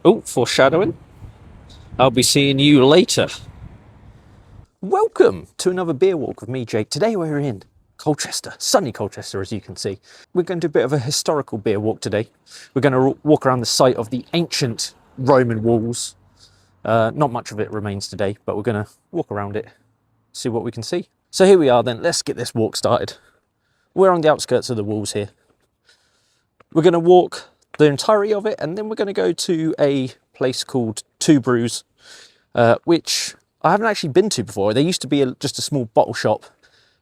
Oh, foreshadowing. I'll be seeing you later. Welcome to another beer walk with me, Jake. Today we're in Colchester, sunny Colchester, as you can see. We're going to do a bit of a historical beer walk today. We're going to walk around the site of the ancient Roman walls. Not much of it remains today, but we're going to walk around it, see what we can see. So here we are then, let's get this walk started. We're on the outskirts of the walls here. We're going to walk the entirety of it, and then we're going to go to a place called Two Brews, which I haven't actually been to before. There used to be just a small bottle shop,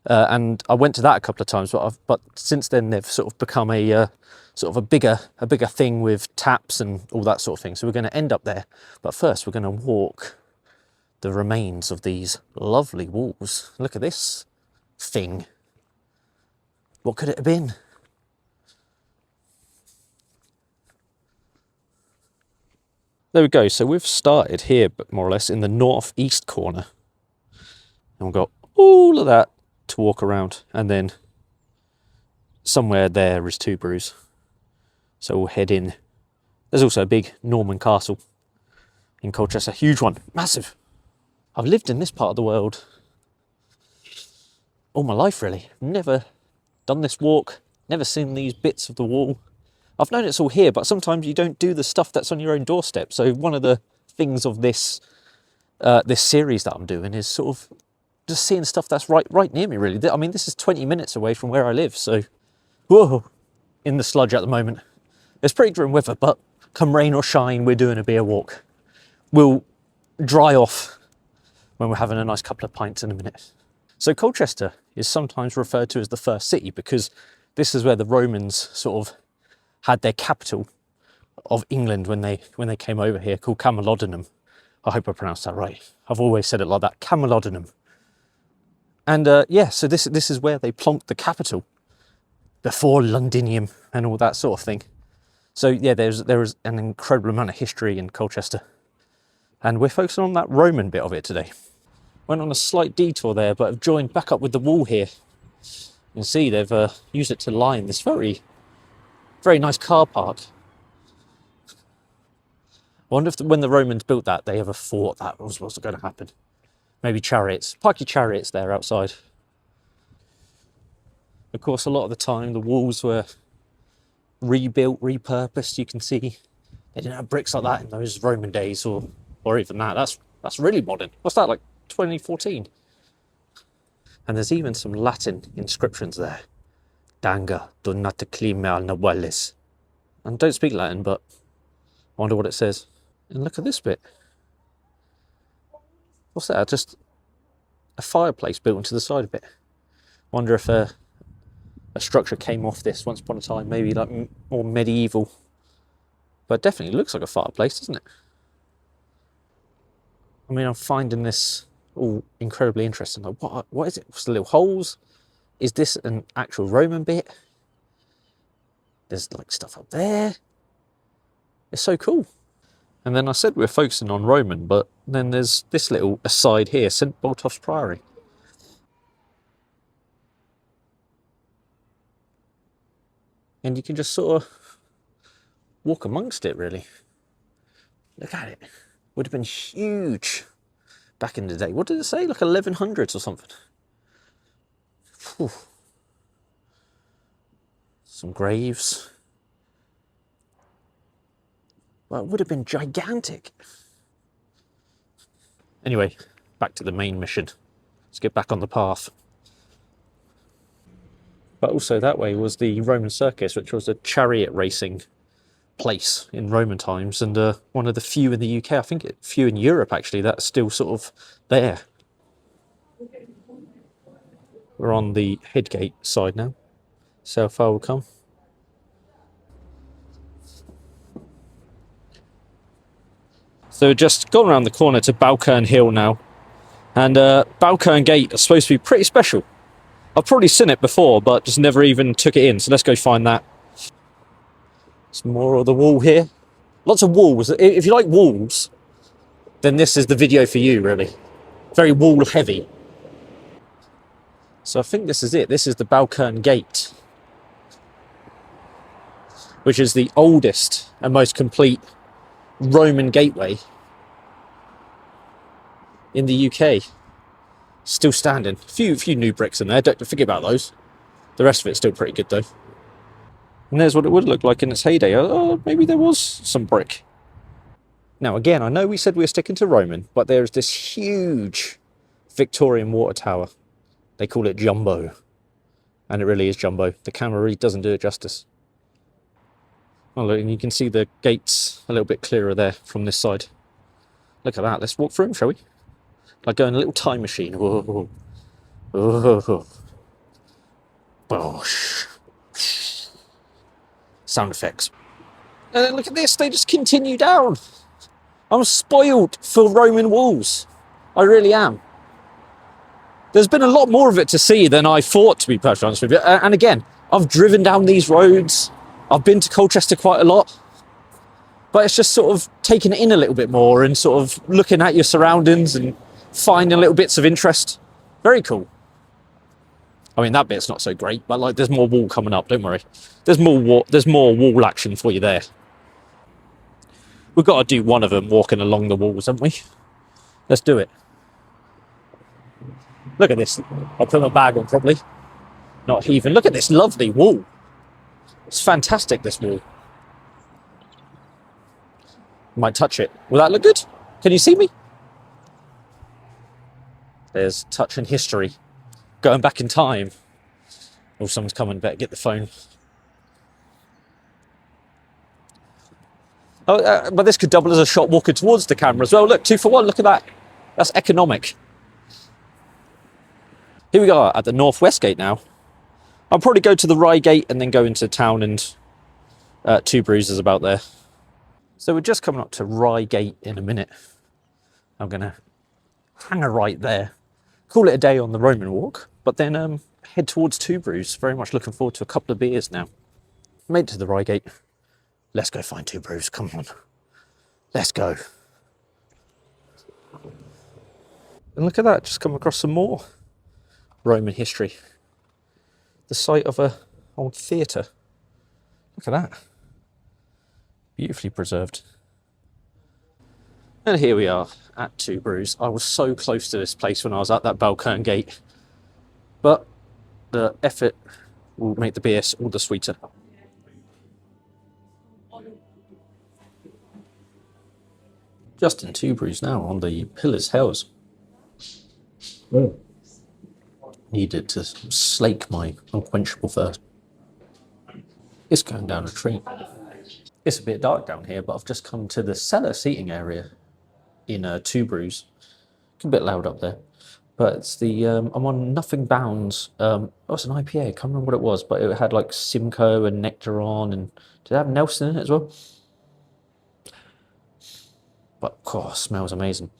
and I went to that a couple of times, but since then they've sort of become a sort of a bigger thing with taps and all that sort of thing. So we're going to end up there, but first we're going to walk the remains of these lovely walls. Look at this thing. What could it have been? There we go. So we've started here, but more or less in the northeast corner, and we've got all of that to walk around, and then somewhere there is Two Brews. So we'll head in. There's also a big Norman castle in Colchester, huge one, massive. I've lived in this part of the world all my life, really. Never done this walk, never seen these bits of the wall. I've known it's all here, but sometimes you don't do the stuff that's on your own doorstep. So one of the things of this this series that I'm doing is sort of just seeing stuff that's right near me, really. I mean, this is 20 minutes away from where I live, so whoa, in the sludge at the moment. It's pretty grim weather, but come rain or shine, we're doing a beer walk. We'll dry off when we're having a nice couple of pints in a minute. So Colchester is sometimes referred to as the first city because this is where the Romans sort of had their capital of England when they came over here, called Camalodunum. I hope I pronounced that right. I've always said it like that, Camalodunum. And yeah, so this is where they plonked the capital before Londinium and all that sort of thing. So yeah, there is an incredible amount of history in Colchester, and we're focusing on that Roman bit of it today. Went on a slight detour there, but I've joined back up with the wall here. You can see they've used it to line this very nice car park. I wonder if when the Romans built that, they ever thought that was what's going to happen. Maybe chariots. Park your chariots there outside. Of course, a lot of the time, the walls were rebuilt, repurposed. You can see they didn't have bricks like that in those Roman days, or even that. That's really modern. What's that, like 2014? And there's even some Latin inscriptions there. Danga donata clime al nahuales. And don't speak Latin, but I wonder what it says. And look at this bit. What's that? Just a fireplace built into the side of it. Wonder if a structure came off this once upon a time, maybe like more medieval. But it definitely looks like a fireplace, doesn't it? I mean, I'm finding this all incredibly interesting. Like, what is it? What's the little holes? Is this an actual Roman bit? There's like stuff up there. It's so cool. And then I said we're focusing on Roman, but then there's this little aside here, St. Botolph's Priory. And you can just sort of walk amongst it, really. Look at it. Would have been huge back in the day. What did it say? Like 1100s or something. Whew. Some graves. Well, it would have been gigantic. Anyway, back to the main mission. Let's get back on the path. But also that way was the Roman Circus, which was a chariot racing place in Roman times, and one of the few in the UK, I think few in Europe actually, that's still sort of there. We're on the headgate side now. So far we'll come. So we're just gone around the corner to Balkern Hill now, and Balkern Gate is supposed to be pretty special. I've probably seen it before, but just never even took it in, so let's go find that. Some more of the wall here. Lots of walls. If you like walls, then this is the video for you, really. Very wall heavy. So I think this is it. This is the Balkern Gate, which is the oldest and most complete Roman gateway in the UK. Still standing. A few new bricks in there. Don't forget about those. The rest of it's still pretty good though. And there's what it would look like in its heyday. Oh, maybe there was some brick. Now again, I know we said we were sticking to Roman, but there's this huge Victorian water tower. They call it Jumbo. And it really is Jumbo. The camera really doesn't do it justice. Oh look, and you can see the gates a little bit clearer there from this side. Look at that. Let's walk through them, shall we? Like going a little time machine. Whoa. Oh. Bosh. Sound effects. And then look at this, they just continue down. I'm spoiled for Roman walls. I really am. There's been a lot more of it to see than I thought, to be perfectly honest with you. And again, I've driven down these roads. I've been to Colchester quite a lot. But it's just sort of taking it in a little bit more and sort of looking at your surroundings and finding little bits of interest. Very cool. I mean, that bit's not so great, but like, there's more wall coming up. Don't worry. There's more wall action for you there. We've got to do one of them walking along the walls, haven't we? Let's do it. Look at this. I'll put my bag on properly. Not heaving. Look at this lovely wall. It's fantastic, this wall. Might touch it. Will that look good? Can you see me? There's touching history. Going back in time. Oh, someone's coming. Better get the phone. Oh, but this could double as a shot walking towards the camera as well. Look, 2 for 1. Look at that. That's economic. Here we are at the Northwest Gate now. I'll probably go to the Rye Gate and then go into town, and Two Brews is about there. So we're just coming up to Rye Gate in a minute. I'm going to hang a right there. Call it a day on the Roman walk, but then head towards Two Brews. Very much looking forward to a couple of beers now. Made it to the Rye Gate. Let's go find Two Brews. Come on. Let's go. And look at that. Just come across some more Roman history. The site of a old theatre. Look at that. Beautifully preserved. And here we are at Two Brews. I was so close to this place when I was at that Belkern Gate. But the effort will make the beer all the sweeter. Just in Two Brews now on the Pillars Hills. Needed to slake my unquenchable thirst. It's going down a treat. It's a bit dark down here, but I've just come to the cellar seating area in Two Brews. It's a bit loud up there. But it's the, I'm on Nothing Bounds. It's an IPA, I can't remember what it was, but it had like Simcoe and Nectar on, and did it have Nelson in it as well? But, it smells amazing.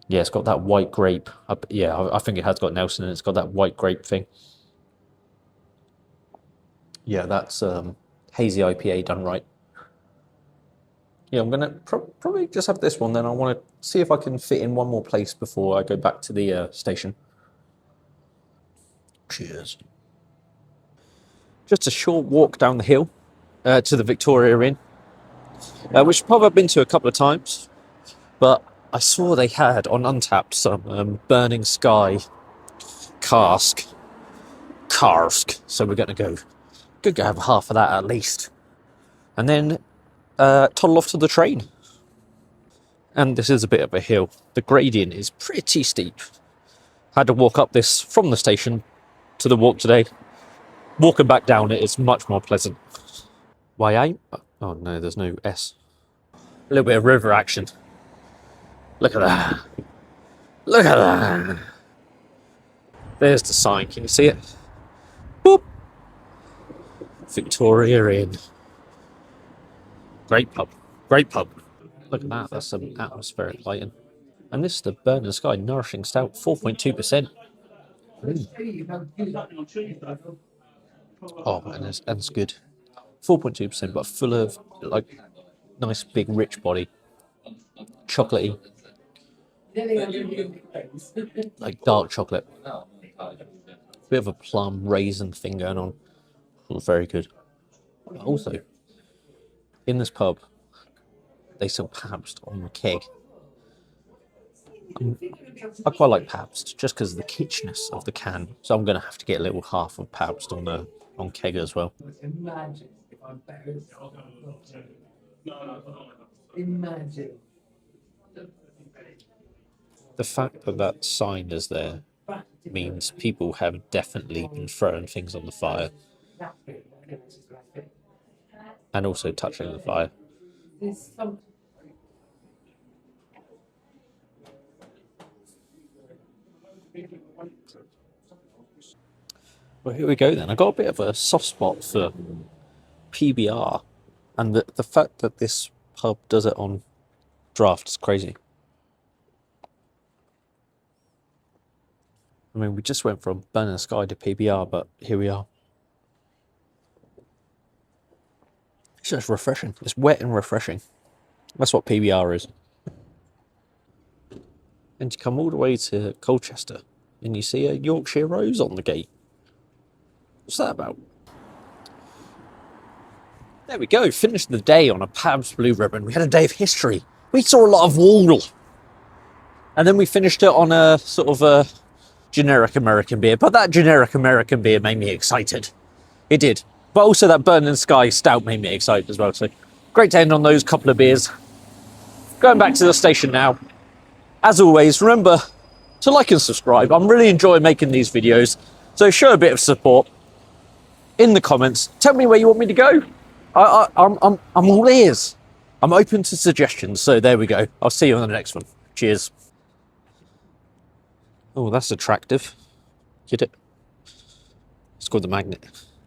Yeah, it's got that white grape. I think it has got Nelson, and it's got that white grape thing. Yeah, that's hazy IPA done right. Yeah, I'm going to probably just have this one, then I want to see if I can fit in one more place before I go back to the station. Cheers. Just a short walk down the hill to the Victoria Inn, which probably I've been to a couple of times, but I saw they had on Untapped some Burning Sky cask. So we're going to go have half of that at least. And then toddle off to the train. And this is a bit of a hill. The gradient is pretty steep. Had to walk up this from the station to the walk today. Walking back down it is much more pleasant. Why? Oh no, there's no S. A little bit of river action. Look at that. Look at that. There's the sign. Can you see it? Boop. Victoria Inn. Great pub. Great pub. Look at that. That's some atmospheric lighting. And this is the Burning Sky Nourishing Stout, 4.2%. Oh, and it's good. 4.2%, but full of like nice big rich body. Chocolatey. Like dark chocolate. Bit of a plum raisin thing going on. Very good. Also, in this pub, they sell Pabst on the keg. I quite like Pabst just because of the kitschness of the can. So I'm going to have to get a little half of Pabst on keg as well. Imagine. The fact that that sign is there means people have definitely been throwing things on the fire and also touching the fire. Well, here we go then. I got a bit of a soft spot for PBR, and the fact that this pub does it on draft is crazy. I mean, we just went from Burning Sky to PBR, but here we are. It's just refreshing. It's wet and refreshing. That's what PBR is. And you come all the way to Colchester and you see a Yorkshire Rose on the gate. What's that about? There we go. Finished the day on a Pabst Blue Ribbon. We had a day of history. We saw a lot of wall. And then we finished it on a sort of a generic American beer. But that generic American beer made me excited. It did. But also that Burning Sky Stout made me excited as well. So great to end on those couple of beers. Going back to the station now. As always, remember to like and subscribe. I'm really enjoying making these videos. So show a bit of support in the comments. Tell me where you want me to go. I'm all ears. I'm open to suggestions. So there we go. I'll see you on the next one. Cheers. Oh, that's attractive. Get it? It's called the magnet.